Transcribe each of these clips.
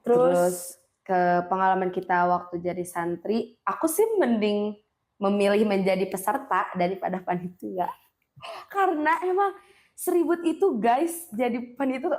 Terus ke pengalaman kita waktu jadi santri, aku sih mending memilih menjadi peserta daripada panitia. Karena emang seribut itu guys, jadi panitia tuh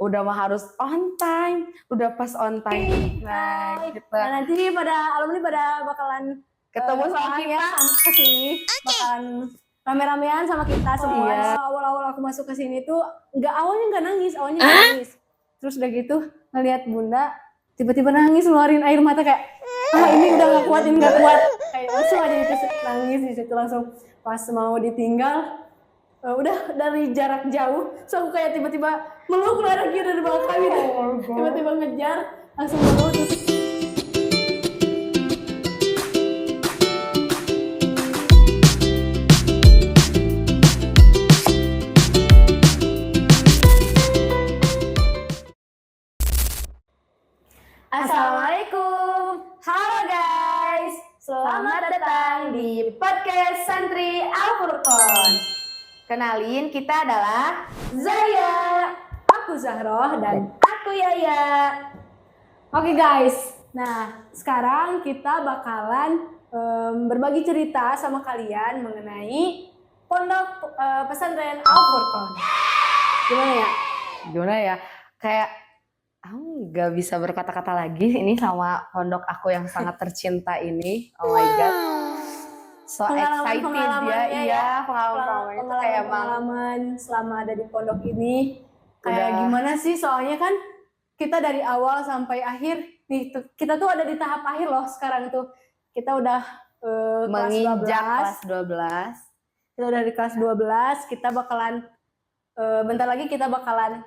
udah mah harus on time, udah pas on time. Nah, gitu. Nah, nanti pada alumni pada bakalan Ketemu sama kita kesini, bakalan rame-ramean sama kita semua. Iya. Awal-awal aku masuk ke sini tuh awalnya nggak nangis. Terus udah gitu ngeliat bunda tiba-tiba nangis, ngeluarin air mata kayak ini udah nggak kuat, kayak langsung aja itu nangis di situ langsung. Pas mau ditinggal udah dari jarak jauh, so aku kayak tiba-tiba meluk lagi dari belakang gitu, tiba-tiba ngejar langsung meluk. Assalamualaikum, halo guys, selamat datang di podcast Santri Al-Furqan. Kenalin, kita adalah Zaya, aku Zahroh, dan aku Yaya. Oke guys, nah sekarang kita bakalan berbagi cerita sama kalian mengenai pondok pesantren Al-Furqan. Gimana ya? Kayak aku nggak bisa berkata-kata lagi ini sama pondok aku yang sangat tercinta ini. Oh my god. So excited ya, pengalaman selama ada di pondok ini kayak gimana sih, soalnya kan kita dari awal sampai akhir nih, kita tuh ada di tahap akhir loh sekarang tuh. Kita udah menginjak kelas 12. Kita udah di kelas 12, kita bakalan bentar lagi kita bakalan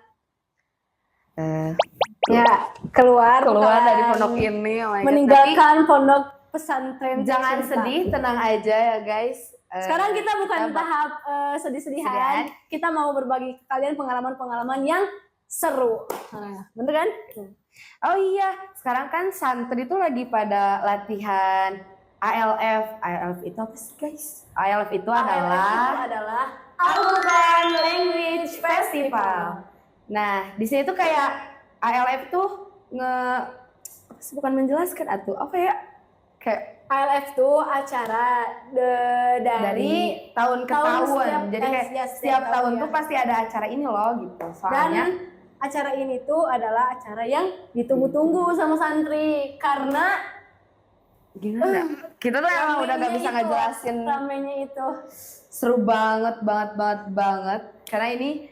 keluar dari pondok ini. Oh my god. Meninggalkan pondok pesantren. Jangan sedih, tenang aja ya guys. Sekarang kita bukan tahap sedih-sedihan. Kita mau berbagi ke kalian pengalaman-pengalaman yang seru. Bener kan? Oh iya, sekarang kan santri itu lagi pada latihan ALF. ALF itu apa sih guys? ALF itu adalah Al-Furqan Language Festival. Nah, di sini tuh kayak ALF tuh bukan menjelaskan atau apa ya? Kayak ALF tuh acara dari tahun ke tahun. Jadi kayak setiap tahun tuh pasti ada acara ini loh gitu. Soalnya dan acara ini tuh adalah acara yang ditunggu-tunggu sama santri karena gimana? Kita tuh emang udah gak bisa ngejelasin. Ramenya itu seru banget. Karena ini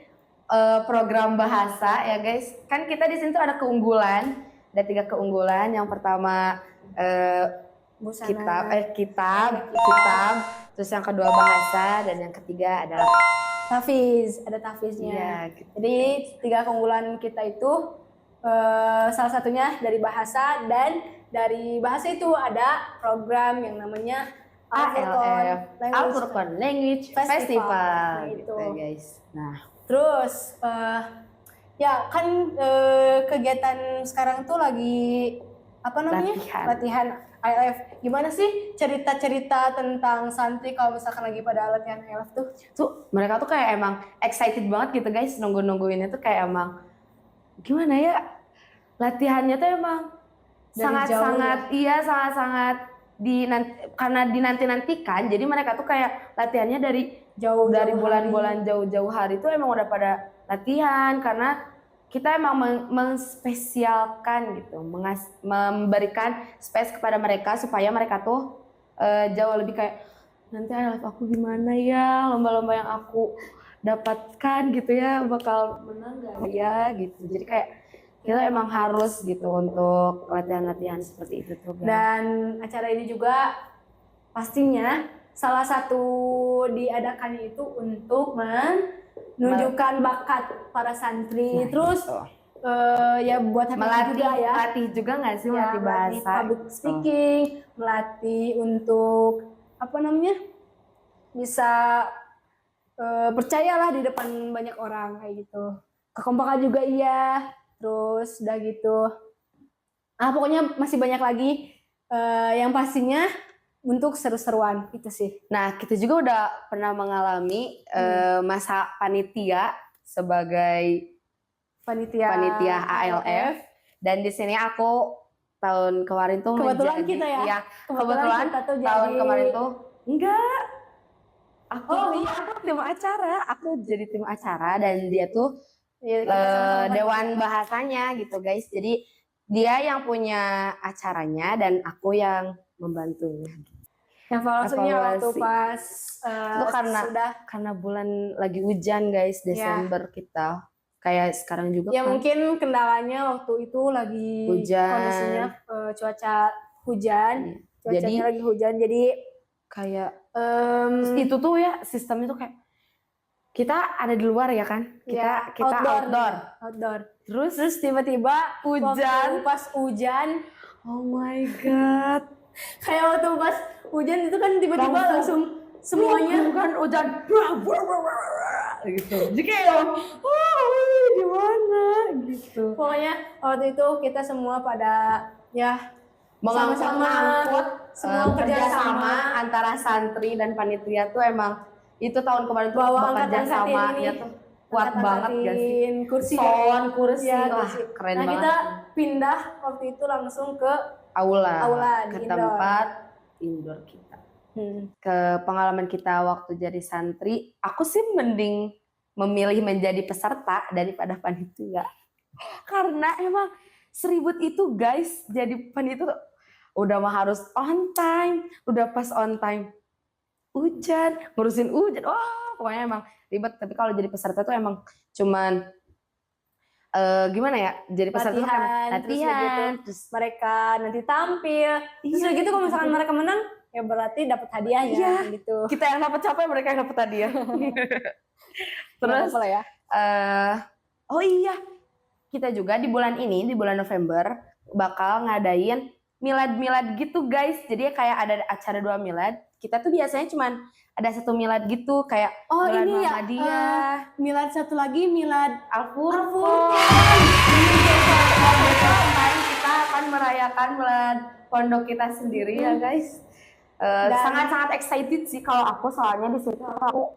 program bahasa ya guys. Kan kita di sini tuh ada keunggulan. Ada 3 keunggulan. Yang pertama kitab, terus yang kedua bahasa, dan yang ketiga adalah ada tafiznya. Ya, gitu. Jadi 3 keunggulan kita itu salah satunya dari bahasa, dan dari bahasa itu ada program yang namanya Al-Furqan Language Festival. Gitu guys. Nah, terus ya kan kegiatan sekarang tuh lagi latihan ALF. Gimana sih cerita-cerita tentang santri kalau misalkan lagi pada latihan ALF tuh mereka tuh kayak emang excited banget gitu guys, nungguinnya tuh kayak emang gimana ya, latihannya tuh emang sangat-sangat karena dinanti-nantikan. Jadi mereka tuh kayak latihannya dari bulan-bulan jauh-jauh hari tuh emang udah pada latihan, karena kita emang menspesialkan gitu, memberikan space kepada mereka supaya mereka tuh jauh lebih kayak nanti ALF aku gimana ya, lomba-lomba yang aku dapatkan gitu ya, bakal menang gak ya gitu. Jadi kayak kita emang harus gitu untuk latihan-latihan seperti itu tuh guys. Dan acara ini juga pastinya salah satu diadakannya itu untuk menunjukkan bakat para santri. Terus ya buat melatih juga nggak sih, melatih bahasa, public speaking, melatih untuk bisa percayalah di depan banyak orang kayak gitu. Kekompakan juga iya. Terus udah gitu pokoknya masih banyak lagi yang pastinya untuk seru-seruan itu sih. Nah, kita juga udah pernah mengalami masa panitia sebagai panitia ALF. Dan di sini aku tahun kemarin tuh Kebetulan kita ya? Iya, Kebetulan kebetulan kita tuh tahun jadi- kemarin tuh enggak. Aku Oh, tuh iya. aku tim acara, aku jadi tim acara dan dia tuh Ya, kita sama-sama dewan panitia. bahasanya gitu guys. Jadi dia yang punya acaranya dan aku yang membantunya. Evaluasinya waktu Evaluasi. pas Itu karena bulan lagi hujan guys, Desember kita. Kayak sekarang juga ya kan. mungkin kendalanya waktu itu lagi Hujan. kondisinya cuaca hujan, Iya. cuacanya Jadi lagi hujan, jadi kayak itu tuh ya sistemnya tuh kayak kita ada di luar ya kan, kita outdoor. terus Terus tiba-tiba Hujan. waktu pas hujan, oh my god, kayak waktu pas hujan itu kan tiba-tiba langsung semuanya semuanya kan hujan gitu, jadi kayak gimana gitu, pokoknya waktu itu kita semua pada ya mengangkut semua kerjasama antara santri dan panitia tuh emang itu tahun kemarin tuh bawa bekerja sama angkat-angkatin ya tuh kuat banget gak sih? kursi Kursi, ya, wah kursi. keren Nah banget. kita pindah waktu itu langsung ke Aula di ke indoor. tempat indoor kita. Ke pengalaman kita waktu jadi santri, aku sih mending memilih menjadi peserta daripada panitia. Karena emang seribut itu guys, jadi panitia tuh udah mah harus on time, udah pas on time hujan, ngurusin hujan, pokoknya emang ribet. Tapi kalau jadi peserta tuh emang cuman gimana ya, jadi peserta tuh kan latihan, terus mereka nanti tampil, terus udah gitu kalau misalkan mereka menang ya berarti dapat hadiahnya gitu. Kita yang dapat capek, mereka yang dapat hadiah. Terus ya. Oh iya, kita juga di bulan ini, di bulan November bakal ngadain milad gitu guys. Jadi kayak ada acara 2 milad. Kita tuh biasanya cuman ada 1 milad gitu, kayak milad ini ya Muhammadiyah, milad satu lagi milad Al-Furqan. Kita akan merayakan milad pondok kita sendiri ya guys. Sangat-sangat excited sih kalau aku, soalnya di situ aku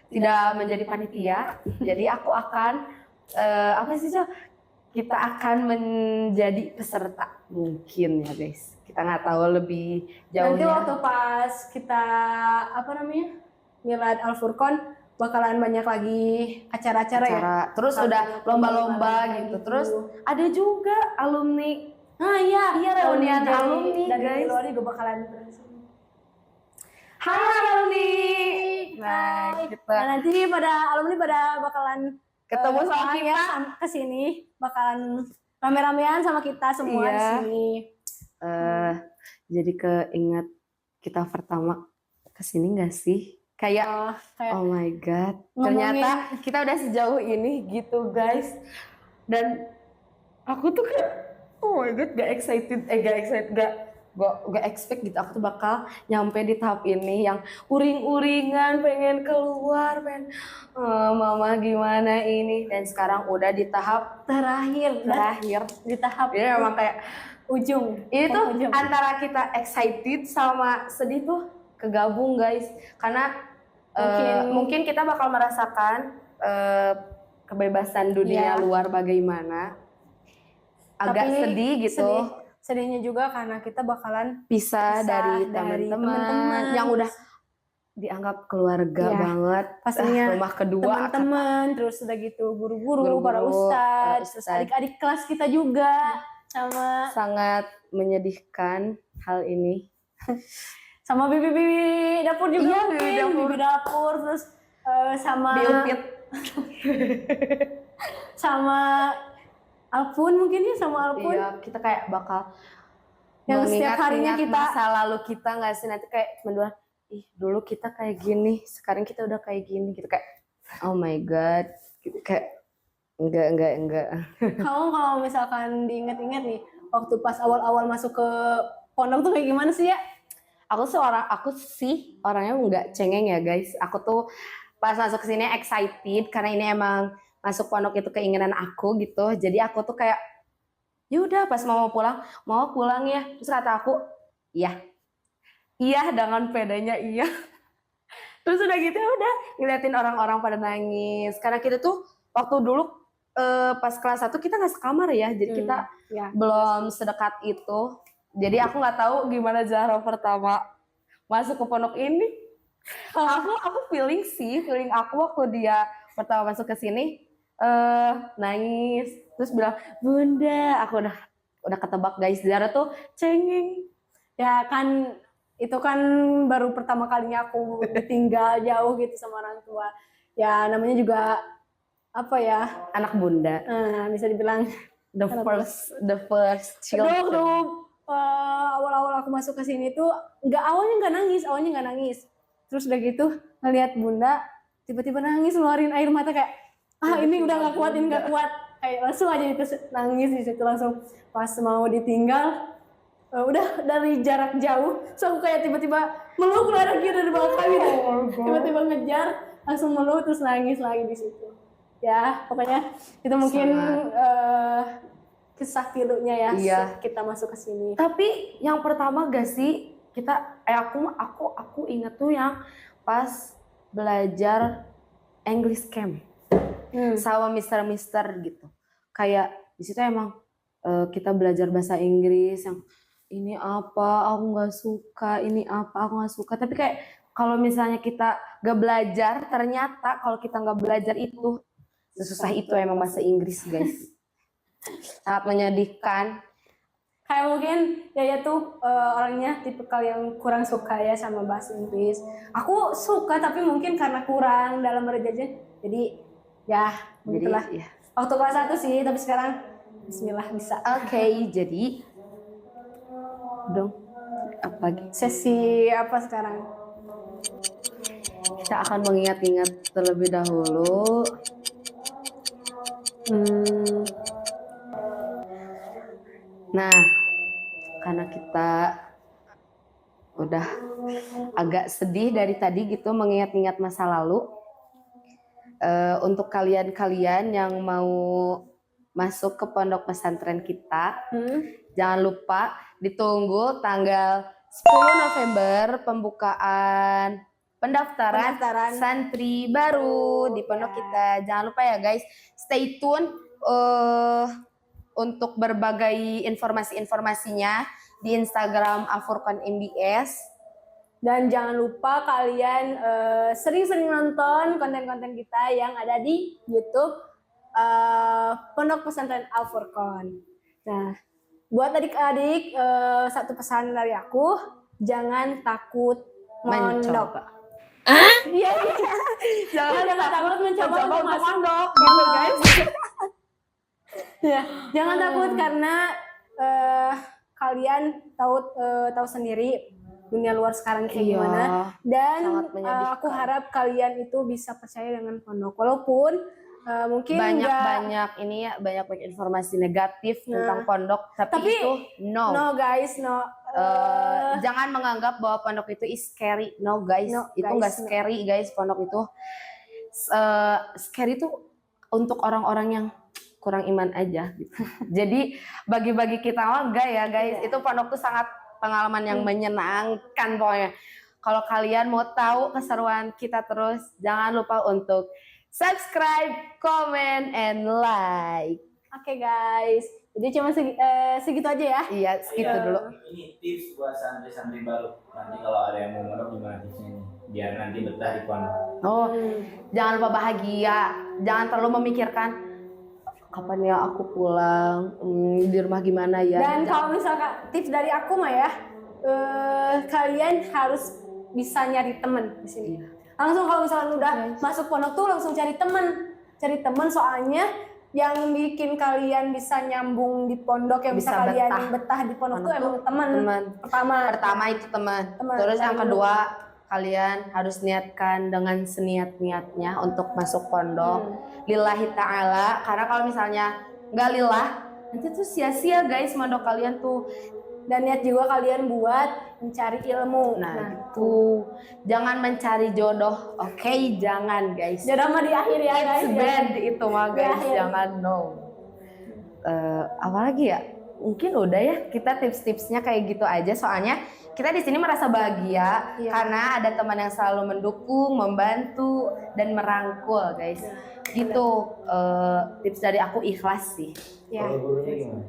tidak menjadi panitia, jadi aku akan kita akan menjadi peserta mungkin ya guys. Kita nggak tahu lebih jauhnya. Nanti waktu pas kita milad Al-Furqan bakalan banyak lagi acara-acara ya. Terus udah lomba-lomba gitu. Terus ada juga alumni. Iya reunian alumni dari guys. luar juga bakalan berlangsung. Hai alumni. Nah, gitu. Nah, nanti pada alumni bakalan ketemu sama kita kesini, bakalan rame-ramean sama kita semua di sini. Jadi keinget kita pertama kesini nggak sih? Kayak oh my god, ternyata kita udah sejauh ini gitu guys. Dan aku tuh kayak oh my god, gak expect gitu aku tuh bakal nyampe di tahap ini yang uring-uringan, pengen keluar, mama gimana ini. Dan sekarang udah di tahap terakhir di tahap jadi memang kayak ujung. Itu antara kita excited sama sedih tuh kegabung guys, karena mungkin kita bakal merasakan kebebasan dunia luar bagaimana. Agak sedih gitu. Sedihnya juga karena kita bakalan pisah dari teman-teman yang udah dianggap keluarga banget. Pastinya rumah kedua, teman-teman, terus udah gitu guru-guru, para ustadz, terus adik-adik kelas kita juga. Sama sangat menyedihkan hal ini. Sama bibi-bibi dapur juga, bibi dapur, terus sama Biupit. sama Alpun mungkin ya, sama Alpun. Iya, kita kayak bakal yang setiap harinya kita masa lalu kita nggak sih, nanti kayak menduan, dulu kita kayak gini, sekarang kita udah kayak gini gitu, kayak oh my god gitu, kayak enggak. Kalau misalkan diingat-ingat nih, waktu pas awal-awal masuk ke pondok tuh kayak gimana sih ya? Aku sih orangnya nggak cengeng ya guys. Aku tuh pas masuk ke sini excited karena ini emang masuk pondok itu keinginan aku gitu. Jadi aku tuh kayak yaudah pas mau pulang ya. Terus kata aku iya dengan pedanya iya. Terus udah gitu udah ngeliatin orang-orang pada nangis. Karena kita tuh waktu dulu pas kelas 1 kita nggak sekamar ya, jadi kita Ya. belum sedekat itu. Jadi aku nggak tahu gimana Zahra pertama masuk ke pondok ini. Aku feeling aku waktu dia pertama masuk ke sini nangis, terus bilang bunda, aku udah ketebak guys, Zahra tuh cengeng. Ya kan itu kan baru pertama kalinya aku tinggal jauh gitu sama orang tua. Ya namanya juga apa ya? Anak bunda. Bisa dibilang The first children. Awal-awal aku masuk ke sini tuh awalnya nggak nangis. Terus udah gitu ngelihat bunda tiba-tiba nangis, ngeluarin air mata kayak ini udah nggak kuat, kayak langsung aja itu nangis di situ langsung. Pas mau ditinggal udah dari jarak jauh, so aku kayak tiba-tiba meluk lagi dari belakang gitu, tiba-tiba ngejar langsung meluk terus nangis lagi di situ. Ya pokoknya itu mungkin kisah pilunya ya kita masuk ke sini. Tapi yang pertama gak sih kita aku inget tuh yang pas belajar English camp sama mister gitu. Kayak di situ emang kita belajar bahasa Inggris yang ini apa aku nggak suka, ini apa aku nggak suka. Tapi kayak kalau misalnya kita gak belajar, ternyata kalau kita nggak belajar itu sesusah itu emang bahasa Inggris guys. Sangat menyedihkan. Kayak mungkin Yaya tuh orangnya tipikal yang kurang suka ya sama bahasa Inggris. Aku suka tapi mungkin karena kurang dalam belajarnya. Jadi ya begitulah. Ya. Waktu kelas 1 sih, tapi sekarang bismillah bisa. Oke, jadi dong apa lagi? Sesi apa sekarang? Kita akan mengingat-ingat terlebih dahulu. Nah, karena kita udah agak sedih dari tadi gitu mengingat-ingat masa lalu. Untuk kalian-kalian yang mau masuk ke pondok pesantren kita, jangan lupa ditunggu tanggal 10 November pembukaan pendaftaran santri baru di pondok kita. Jangan lupa ya guys, stay tune untuk berbagai informasi-informasinya di Instagram Afurkan MBS. Dan jangan lupa kalian sering-sering nonton konten-konten kita yang ada di YouTube Pondok Pesantren Al Furqon. Nah, buat adik-adik satu pesan dari aku, jangan takut mondok. Iya. Jangan takut mencoba untuk masuk pondok, gitu guys. Ya, jangan takut karena kalian tahu sendiri dunia luar sekarang kayak gimana, dan aku harap kalian itu bisa percaya dengan pondok walaupun mungkin banyak informasi negatif tentang pondok, tapi itu no guys, jangan menganggap bahwa pondok itu is scary. No guys, itu nggak scary guys. Pondok itu scary itu untuk orang-orang yang kurang iman aja gitu. Jadi bagi-bagi kita enggak ya guys, itu pondok tuh sangat pengalaman yang menyenangkan pokoknya. Kalau kalian mau tahu keseruan kita terus, jangan lupa untuk subscribe, comment, and like. Oke guys, jadi cuma segitu aja ya. Iya, segitu dulu. Ini tips buat santri-santri baru. Nanti kalau ada yang mau mondok gimana tipsnya ini? Biar nanti betah di pondok. Jangan lupa bahagia. Jangan terlalu memikirkan kapan ya aku pulang, di rumah gimana ya. Dan kalau misalkan tips dari aku mah ya, kalian harus bisa nyari teman di sini. Langsung kalau misalkan udah masuk pondok tuh langsung cari teman soalnya yang bikin kalian bisa nyambung di pondok, yang bisa kalian betah di pondok tuh emang teman. Pertama itu teman. Terus yang kedua, kalian harus niatkan dengan seniat-niatnya untuk masuk pondok lillahi ta'ala, karena kalau misalnya nggak lillah nanti tuh sia-sia guys mondok kalian tuh. Dan niat juga kalian buat mencari ilmu. Nah itu jangan mencari jodoh, oke? Jangan guys, jodoh mah di akhir ya guys. It's bad itu mah guys, jangan. Apa lagi ya? mungkin udah ya, kita tips-tipsnya kayak gitu aja. Soalnya kita di sini merasa bahagia karena ada teman yang selalu mendukung, membantu, dan merangkul, guys. Gitu tips dari aku, ikhlas sih. Ya. Kalau gurunya gimana?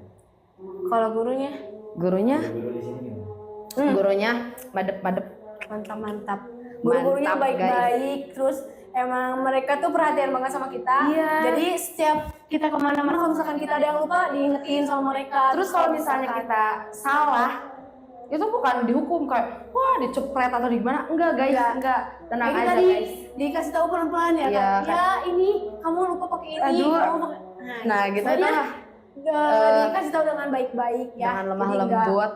Kalau gurunya Gurunya, Guru di sini gimana? gurunya madep-madep. mantap. Guru-gurunya Mantap, baik-baik, terus emang mereka tuh perhatian banget sama kita. Iya. Jadi setiap kita kemana-mana kalau misalkan kita ada yang lupa diingetin sama mereka. Terus kalau misalnya kita salah, itu bukan dihukum kayak wah dicepret atau di gimana, enggak guys, enggak, tenang Jadi aja tadi guys. dikasih tahu pelan-pelan ya Iya, kan. Ya ini kamu lupa pakai ini. Aduh. Kamu pakai... Nah gitu soalnya, lah, dikasih tahu dengan baik-baik ya. jangan lemah Jadi lembut.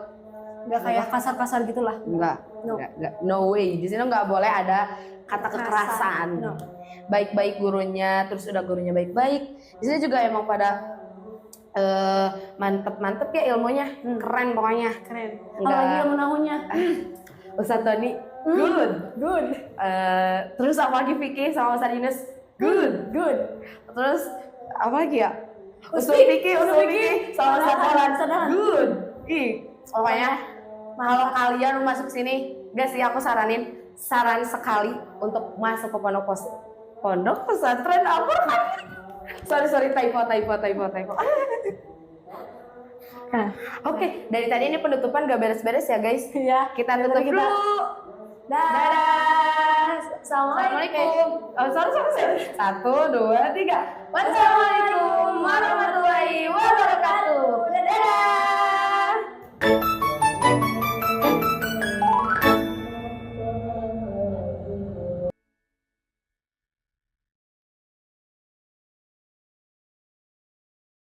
Nggak kayak kasar-kasar gitulah. Enggak, No. enggak, no way. Di sini nggak boleh ada kata kekerasan. No. Baik-baik gurunya, terus udah gurunya baik-baik. Di sini juga emang pada mantep-mantep ya ilmunya, keren pokoknya. Keren. Nggak. Apalagi ilmu nahunya. Ustadz Tony, good. Good. Terus apa lagi Vicky sama Ustadz Yunus, good. Terus apa lagi ya? Ustadz Vicky sama Ustadz Olan, Sadaran. good. Pokoknya kalau kalian mau masuk sini, guys sih aku saran sekali untuk masuk ke pondok pesantren apa? Sorry typo. Nah, Oke, dari tadi ini penutupan gak beres-beres ya guys. ya. Kita tutup dulu. Dadah. Assalamualaikum. Oh, sorry. 1, 2, 3. Wassalamualaikum warahmatullahi wabarakatuh. Dadah.